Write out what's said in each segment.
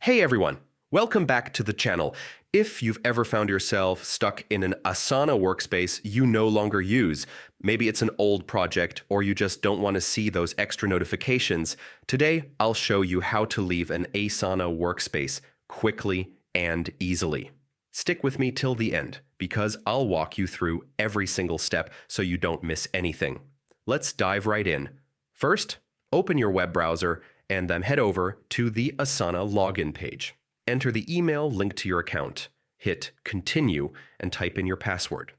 Hey everyone, welcome back to the channel. If you've ever found yourself stuck in an Asana workspace you no longer use, maybe it's an old project or you just don't want to see those extra notifications, today I'll show you how to leave an Asana workspace quickly and easily. Stick with me till the end because I'll walk you through every single step so you don't miss anything. Let's dive right in. First, open your web browser and then head over to the Asana login page. Enter the email linked to your account. Hit Continue and type in your password.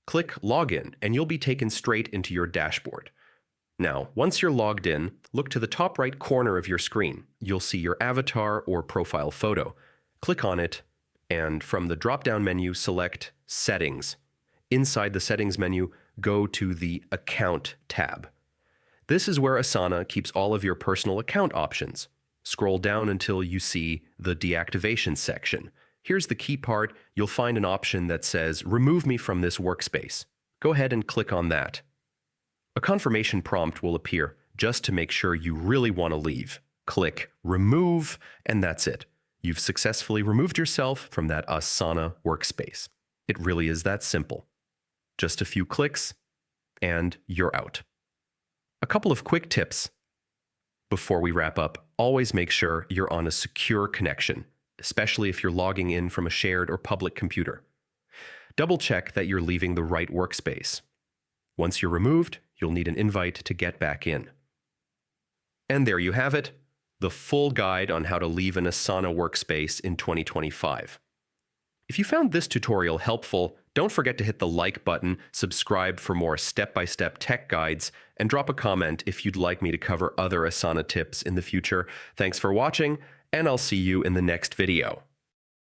Click Login and you'll be taken straight into your dashboard. Now, once you're logged in, look to the top right corner of your screen. You'll see your avatar or profile photo. Click on it, and from the drop-down menu, select Settings. Inside the Settings menu, go to the Account tab. This is where Asana keeps all of your personal account options. Scroll down until you see the Deactivation section. Here's the key part. You'll find an option that says, Remove me from this workspace. Go ahead and click on that. A confirmation prompt will appear just to make sure you really want to leave. Click Remove, and that's it. You've successfully removed yourself from that Asana workspace. It really is that simple. Just a few clicks, and you're out. A couple of quick tips before we wrap up. Always make sure you're on a secure connection, especially if you're logging in from a shared or public computer. Double check that you're leaving the right workspace. Once you're removed, you'll need an invite to get back in. And there you have it, the full guide on how to leave an Asana workspace in 2025. If you found this tutorial helpful, don't forget to hit the like button, subscribe for more step-by-step tech guides, and drop a comment if you'd like me to cover other Asana tips in the future. Thanks for watching, and I'll see you in the next video.